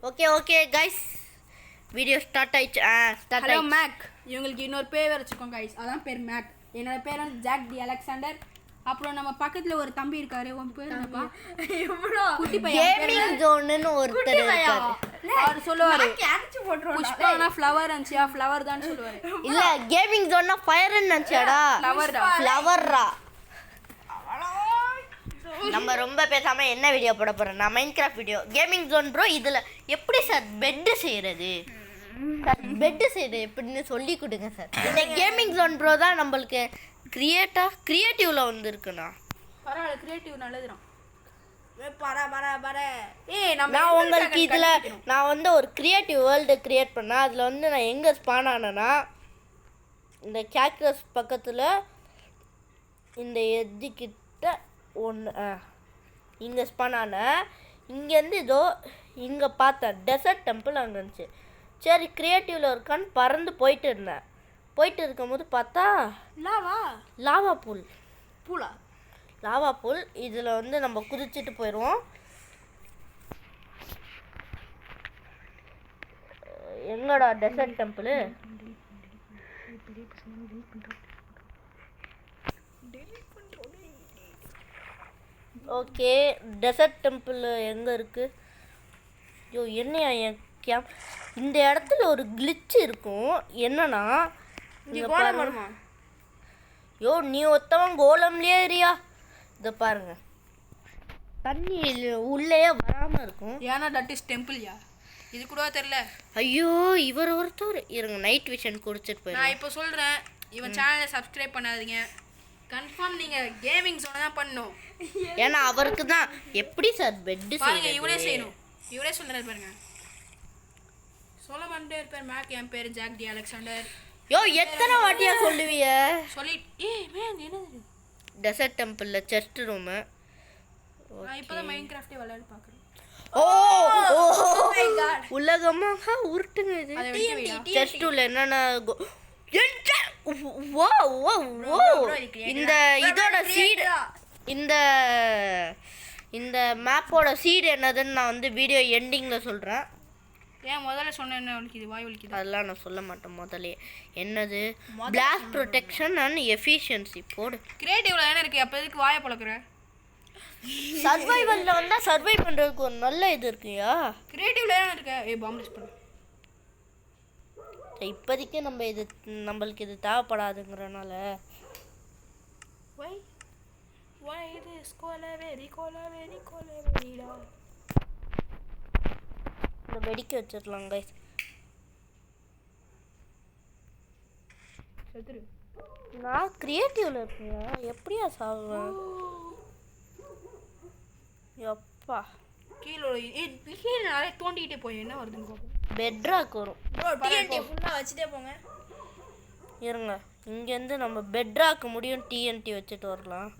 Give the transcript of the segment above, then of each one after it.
Okay okay guys video start ஆயிடுச்சு. Hello Mac. இவங்களுக்கு இன்னொரு பேர் வச்சுருக்கோம் கைஸ், அதான் பேர் மேக். என்னோட பேர் வந்து ஜாக் டி அலெக்சாண்டர். அப்புறம் நம்ம பக்கத்துல ஒரு தம்பி இருக்காரு. உன் பேர் என்னப்பா? இவ்ளோ குட்டி பையன் கேமிங் ஜோன்னு ஒருத்தர் இருக்காரு. அவர் சொல்லுவாரு புஷ்பானா ஃப்ளவர் அஞ்சியா ஃப்ளவர் தான் சொல்லுவாரு. இல்ல கேமிங் ஜோன்னா ஃபயர்ன்னு நினைச்சாடா? ஃப்ளவர்ரா. நம்ம ரொம்ப பேசாம என்ன வீடியோ போட போறோம்? நான் Minecraft video. Gaming zone bro இதுல எப்படி சார் பெட் செய்யறது? சார் பெட் செய்யறது எப்படின்னு சொல்லி கொடுங்க சார். இந்த கேமிங் ஜோன் ப்ரோ தான் நம்மளுக்கு கிரியேட்டிவ்ல வந்துருக்குண்ணா. பரவாயில்ல, கிரியேட்டிவ் நல்லதுதான். நான் உங்களுக்கு இதுல நான் வந்து ஒரு கிரியேட்டிவ் வேர்ல்டு கிரியேட் பண்ணேன். அதுல வந்து நான் எங்க ஸ்பான் ஆனேன்னா இந்த கேக்டஸ் பக்கத்துல இந்த எட்ஜு கிட்ட ஒன்று இங்கே ஸ்பான் ஆனேன். இங்கேருந்து இதோ இங்கே பார்த்தேன் டெசர்ட் டெம்பிள் அங்கே இருந்துச்சு. சரி கிரியேட்டிவில் இருக்கான்னு பறந்து போயிட்டு இருந்தேன். போயிட்டு இருக்கும்போது பார்த்தா லாவா பூல். இதில் வந்து நம்ம குதிச்சுட்டு போயிடுவோம். எங்கடா desert temple? Okay desert temple எங்கே இருக்குது? ஐயோ என்னையா என் இந்த இடத்துல ஒரு கிளிச் இருக்கும். என்னன்னா யோ நீ ஒருத்தவன் கோலம்லேயே ஏரியா இதை பாருங்க, தண்ணி உள்ளேயே வராமல் இருக்கும். ஏன்னா தட் இஸ் டெம்பிள்யா, இது கூட தெரியல. ஐயோ இவர் ஒருத்தர் இருங்க, நைட் விஷன் குடிச்சிட்டு போய் நான் இப்போ சொல்கிறேன், இவன் சேனலை சப்ஸ்கிரைப் பண்ணாதீங்க. கன்ஃபார்ம் நீங்கள் கேமிங் ஜோனை தான் பண்ணணும். ஏன்னா அவருக்கு தான் எப்படி சார் பெட்டு பாருங்க, இவரே செய்யணும். இவரே சொல்கிறாரு பாருங்க. சொல்ல பண்ணிட்டே இருப்பார் மேக். என் பேர் ஜாக் டி அலெக்சாண்டர். யோ எத்தனை வாட்டியா சொல்லுவிய? சொல்லி மேன் என்னது டெசர்ட் டெம்பிள்ல செஸ்ட் ரூம். நான் இப்போதான் மைன்கிராஃப்டே விளையாட பார்க்குறேன். ஓ மை காட், உலகமாக உருட்டுங்க இது. செஸ்ட் உள்ள என்னென்ன இந்த இதோட சீடு, இந்த மேப்போட சீடு என்னதுன்னு நான் வந்து வீடியோ எண்டிங்கில் சொல்கிறேன். ஏன் முதல்ல சொன்ன என்ன வலிக்குது, வாய் வலிக்குது? அதெல்லாம் நான் சொல்ல மாட்டேன் முதலே. என்னது பிளாஸ்ட் ப்ரொடெக்ஷன் அண்ட் எஃபிஷியன்சி போடு. கிரியேட்டிவ்ல என்ன இருக்குது? அப்போ எதுக்கு வாயை பழக்கிற? சர்வைவலில் வந்தால் சர்வை பண்ணுறதுக்கு ஒரு நல்ல இது இருக்குயா. கிரியேட்டிவ்ல என்ன இருக்கு? பாம்பு பண்ணு. இப்போதைக்கு நம்மளுக்கு இது தேவைப்படாதுங்கிறனால இந்த வெடிக்க வச்சிடலாம் கைஸ். நான் கிரியேட்டிவ்ல இருக்கேன், எப்படியா சாகுவேன்? எப்பா கீழே நிறைய தோண்டிக்கிட்டே போய் என்ன வருதுன்னு பார்ப்போம். பெட்ராக் வரும். ஃபுல்லாக வச்சுட்டே போங்க. இருங்க, இங்கேருந்து நம்ம பெட்ராக் முடியும். டிஎன்டி வச்சுட்டு வரலாம்.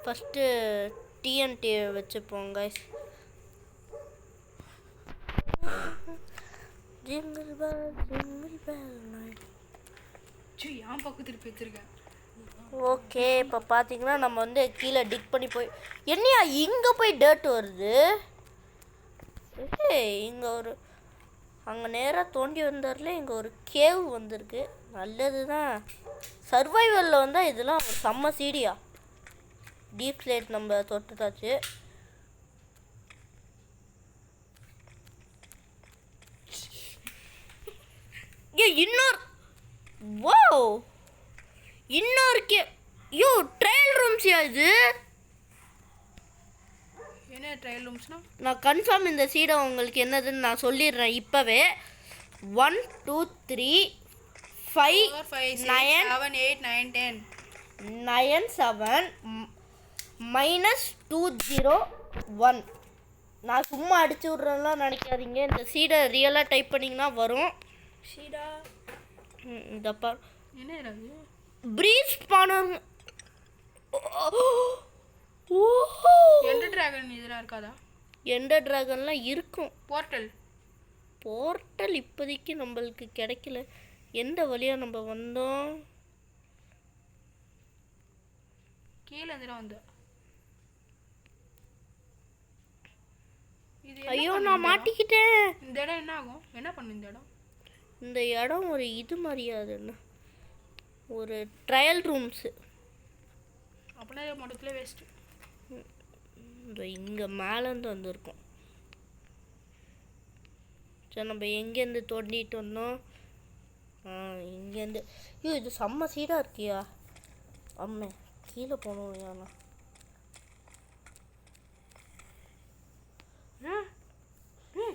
ஃபஸ்ட்டு டிஎன்டி வச்சுப்போம் கைஸ். Jingle bell night. ஏன் பக்கத்தில் வச்சிருக்கேன். ஓகே இப்போ பார்த்தீங்கன்னா நம்ம வந்து கீழே டிக் பண்ணி போய் என்னையா இங்கே போய் டர்ட் வருது. இங்கே ஒரு அங்கே நேராக தோண்டி வந்தார்ல, இங்கே ஒரு கேவ் வந்திருக்கு. நல்லது தான். சர்வைவலில் வந்தால் இதெல்லாம் ஒரு செம்ம சீடியா. டீப் ஸ்லேட் நம்ம தொட்டுட்டாச்சு. இன்னொரு இன்னொரு யோ ட்ரையல் ரூம்ஸ்யா இது. என்ன ட்ரையல் ரூம்ஸ்னா? நான் கன்ஃபார்ம் இந்த சீடை உங்களுக்கு என்னதுன்னு நான் சொல்லிடுறேன் இப்போவே. 1 2 3 5 9 7 8 9 10 9 7 -201. நான் சும்மா அடிச்சு விட்றேன்லாம் நினைக்காதீங்க. இந்த சீடை ரியலாக டைப் பண்ணிங்கன்னா வரும். சீடா இதப்பா என்ன இது? Breeze spanner. எண்டர் டிராகன் இதெல்லாம் இருக்காதா? எண்டர் டிராகன்லாம் இருக்கும். போர்ட்டல் இப்போதைக்கு நம்மளுக்கு கிடைக்கல. எந்த வழியாக நம்ம வந்தோம்? கீழே இருந்துலாம் வந்தோம். இது ஐயோ நான் மாட்டிக்கிட்டேன். இந்த இடம் என்ன ஆகும்? என்ன பண்ணும் இந்த இடம்? இந்த இடம் ஒரு இது மாதிரியாது என்ன, ஒரு ட்ரையல் ரூம்ஸு. அப்படின்னா மொத்தத்தில் வேஸ்ட்டு. இந்த இங்கே மேலேருந்து வந்திருக்கோம். சரி நம்ம எங்கேருந்து தோண்டிட்டு வந்தோம்? இங்கேருந்து. ஐயோ இது செம்ம சீடாக இருக்கியா அம்மே, கீழே போகணும் யானா.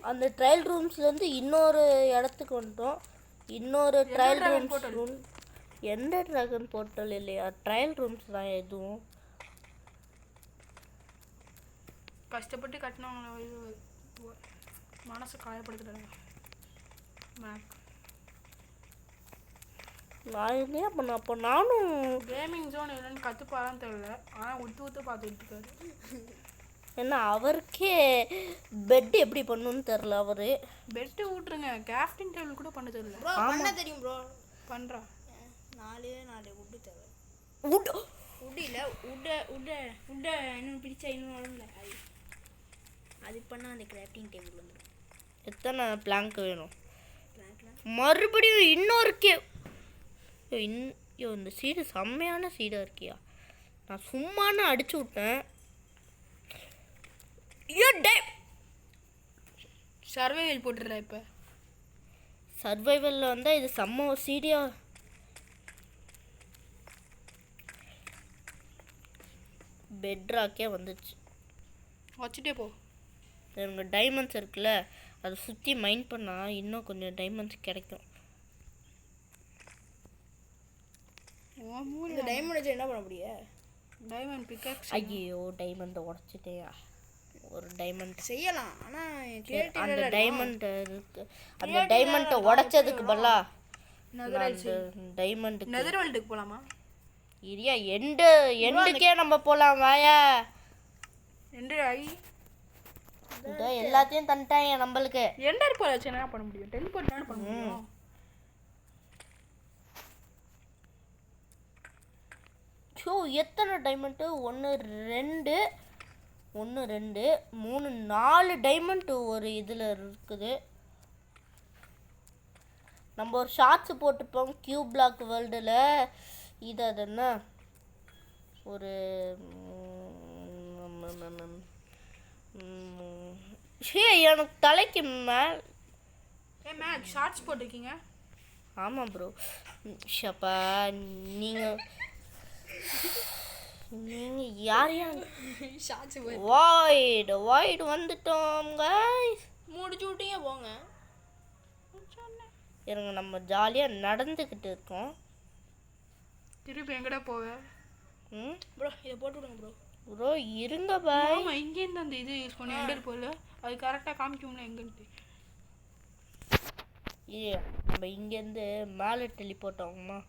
அந்த ட்ரையல் ரூம்ஸ்லேருந்து இன்னொரு இடத்துக்கு வந்துட்டோம். இன்னொரு ட்ரையல் ரூம். எந்த ட்ராகன் போர்ட்டல் இல்லையா, ட்ரையல் ரூம்ஸ் தான் எதுவும். கஷ்டப்பட்டு கட்டினவங்கள மனசை காயப்படுத்துறாங்க. நான் இல்லையா பண்ண, அப்போ நானும் கேமிங் ஜோன் என்னன்னு கற்றுப்பாதான் தெரியல. ஆனால் ஊற்று பார்த்துட்டு இருக்காரு. ஏன்னா அவருக்கே பெட் எப்படி பண்ணணும்னு தெரில. அவரு பெட்டு ஊட்டுருங்க, கிராஃப்டிங் டேபிள் கூட பண்ண தெரியல. பண்ண தெரியும் ப்ரோ. பண்ணுறா 4 உட்டு தேவை. wood. உட்டு இல்லை, உட்டை இன்னும் பிடிச்சா இன்னும் வரும்ல, அது பண்ணால் அந்த கிராஃப்டிங் டேபிள் வந்துடும். எத்தனை பிளாங்க் வேணும்? பிளாங்க்லாம் மறுபடியும் இன்னொரு ஐயோ இந்த சீடு செம்மையான சீடாக இருக்கியா. நான் சும்மானு அடிச்சு விட்டேன். சர்வைவல் போட்டுடுறா. இப்போ சர்வைவலில் வந்தால் இது செம்ம சீடியா. பெட்ராக்கே வந்துச்சு. வச்சுட்டே போ. எனக்கு டைமண்ட்ஸ் இருக்குல்ல, அதை சுற்றி மைண்ட் பண்ணால் இன்னும் கொஞ்சம் டைமண்ட்ஸ் கிடைக்கும். இந்த டைமண்ட் வச்சு என்ன பண்ண முடியும்? Diamond pickaxe. ஐயோ டைமண்டை உடச்சிட்டேயா. ஒரு டைமண்ட் செய்யலாம், ஆனால் அந்த டைமண்ட் இருக்கு. அந்த டைமண்டை உடைச்சதுக்கு பதிலா டைமண்ட் நெதர் வேர்ல்டுக்கு போகலாமா? இரியா எண்டுக்கே நம்ம போகலாம் வாயா. எண்டர் ஆகி இதோ எல்லாத்தையும் தந்துட்டாங்க நம்மளுக்கு. எண்டர் போல வச்சு என்ன பண்ண முடியும்? டெலிபோர்ட் தானே பண்ண முடியும். ஷோ எத்தனை டைமண்ட்டு? 1 2 3 4 டைமண்ட் ஒரு இதில் இருக்குது. நம்ம ஒரு ஷார்ட்ஸ் போட்டிருப்போம் கியூப் பிளாக் வேர்ல்டில். இது அது என்ன ஒரு எனக்கு தலைக்கு மேல். மேக் ஷார்ட்ஸ் போட்டிருக்கீங்க? ஆமாம் ப்ரோ. ஷப்பா நீங்கள் யார் ஷார்ட்ஸ் வாய்டு வந்துட்டோம் கைஸ். முடிச்சு விட்டீங்க போங்க. இருங்க நம்ம ஜாலியாக நடந்துக்கிட்டு இருக்கோம். திருப்பி எங்கடா போவ? ப்ரோ இதை போட்டு விடுங்க ப்ரோ. ப்ரோ இருங்க பாய். ஆமாம் இங்கேருந்து அந்த இது யூஸ் பண்ணி எண்டர் போல அது கரெக்டாக காமிக்கும்ல எங்கன்ட்டு. நம்ம இங்கேருந்து மேலே டெலிபோர்ட் ஆகுமா?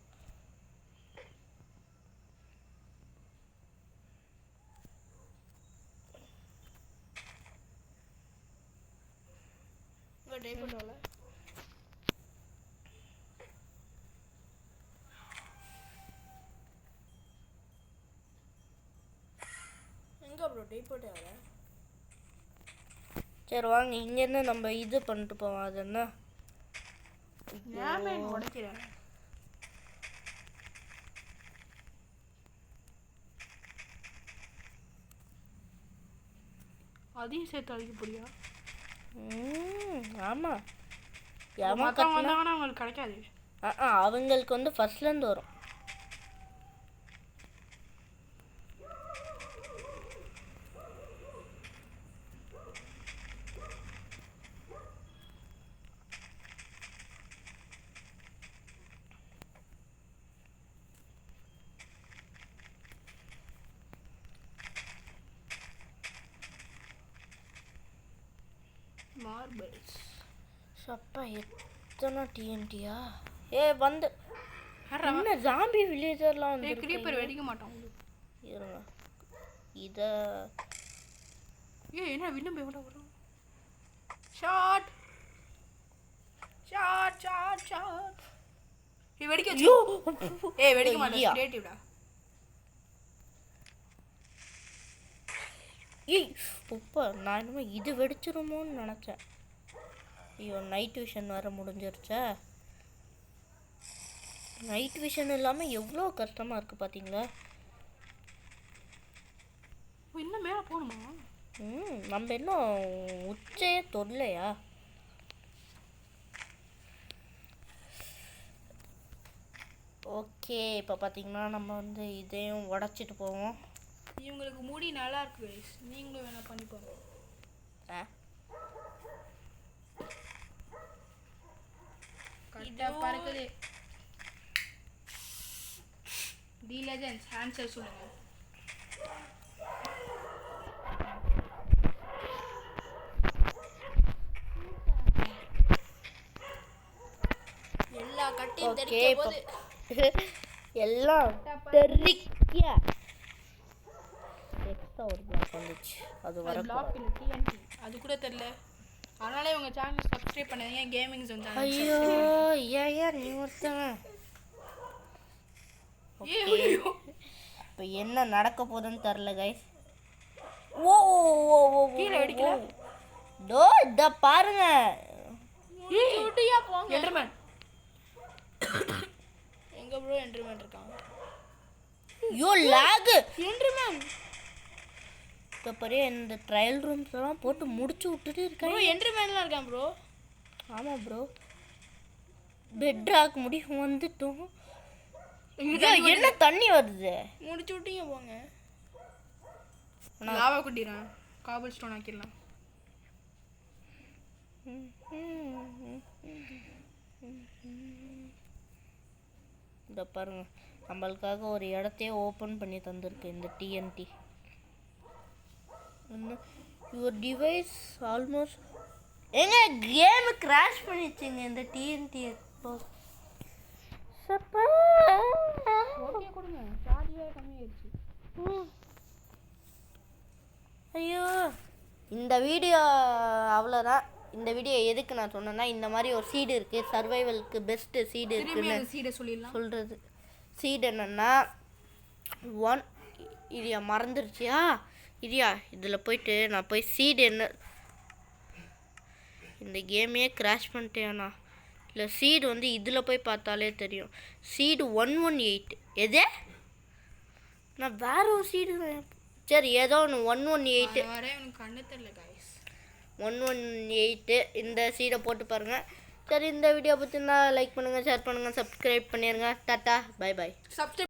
டைமண்ட் எங்கே ப்ரோ டைமண்ட் ஆகல? சரி வாங்க இங்கேருந்து நம்ம இது பண்ணிட்டு போவோம். அது என்ன ஏன் உடைக்கிறேன்? அதையும் சேர்த்து அழிக்க போறியா? ஆமாம். மற்றவங்க வந்தாங்கன்னா அவங்களுக்கு கிடைக்காது. அவங்களுக்கு வந்து ஃபர்ஸ்ட்லேருந்து வரும். மார்பிள்ஸ் சப்பா எத்தனை டிஎன்டியா? வந்து என்ன ஜாம்பி வில்லேஜர்லாம் வந்து கிரீப்பர் வெடிக்க மாட்டான். இருங்க இதை என்ன விண்ணம் எவ்வளோ வரும்? Shot shot shot shot. வெடிக்க வெடிக்க மாட்டேன். கிரியேட்டிவ்டா. ஏய் சூப்பர். நான் என்னமோ இது வெடிச்சிருமோன்னு நினச்சேன். ஐயோ நைட் விஷன் வேறு முடிஞ்சிருச்சா. நைட் விஷன் இல்லாமல் எவ்வளோ கஷ்டமாக இருக்குது பார்த்தீங்களா. இன்னும் மேலே போகணுமா? நம்ம இன்னும் உச்சையே தொடலையா. ஓகே இப்போ பார்த்தீங்கன்னா நம்ம வந்து இதையும் உடச்சிட்டு போவோம். இவங்களுக்கு முடி நல்லா இருக்கு guys. நீங்களும் வேணா பண்ணி பாருங்க. கரெக்டா பறக்குது. தி லெஜெண்ட்ஸ் ஆன்சர் சொல்லுங்க. எல்லா கட்டையும் ஓகே தெரிக்க இப்போ போது எல்லாம் தெரிக்க எக்ஸ்ட்ரா ஒரு பிளாக் வந்துச்சு. அது வர பிளாக் இல்ல டிஎன்டி. அது கூட தெரியல. அதனால உங்க சேனல் சப்ஸ்கிரைப் பண்ணுங்க. Gaming zone channel. ஐயோ ஏன் நீ ஒருத்தன். ஐயோ இப்போ என்ன நடக்க போகுதுன்னு தெரில கைஸ். ஓ ஓ ஓ கீழே அடிக்கல. டோ இத பாருங்க. சுட்டியா போங்க. என்டர்மேன் எங்க ப்ரோ என்டர்மேன் இருக்காங்க. யோ லாக். என்டர்மேன் இப்போ பெரிய இந்த ட்ரையல் ரூம்ஸ் எல்லாம் போட்டு முடிச்சு விட்டுட்டு ப்ரோ இருக்காங்க. என்டர்மேன்லாம் இருக்கான் ப்ரோ. ஆமாம் ப்ரோ. பெட் ராக் முடியும் வந்துட்டோம். என்ன தண்ணி வருது. முடிச்சு விட்டீங்க போங்க. லாவா குட்டிறான். காபிள் ஸ்டோன் ஆக்கிடலாம். இந்த பாருங்க நம்மளுக்காக ஒரு இடத்தையே ஓப்பன் பண்ணி தந்திருக்கு இந்த டிஎன்டி. யுவர் டிவைஸ் ஆல்மோஸ்ட் எங்க கேம் கிராஷ் பண்ணிச்சுங்க இந்த டிஎன்டி. ஓகே கொடுங்க. சார்ஜ் வேற கம்மியாயிருச்சு. ஐயோ இந்த வீடியோ அவ்வளோதான். இந்த வீடியோ எதுக்கு நான் சொன்னேன்னா இந்த மாதிரி ஒரு சீடு இருக்குது, சர்வைவலுக்கு பெஸ்ட்டு சீடு திரும்பி இருக்குன்னு அந்த சீடை சொல்லிடலாம். சொல்கிறது. சீடு என்னென்னா இதையா மறந்துருச்சியா இதையா இதில் போயிட்டு நான் போய் சீடு என்ன இந்த கேமையே கிராஷ் பண்ணிட்டேண்ணா. இல்லை சீடு வந்து இதில் போய் பார்த்தாலே தெரியும். சீடு 118 எதே நான் வேற ஒரு சீடு. சரி ஏதோ ஒன்று 118 வர எனக்கு கண்ணு தெரியல गाइस. 118 இந்த சீடை போட்டு பாருங்கள். சரி இந்த வீடியோ பற்றினா லைக் பண்ணுங்கள், ஷேர் பண்ணுங்கள், சப்ஸ்கிரைப் பண்ணிடுங்க. Tata bye by. சப்ஸ்கிரைப்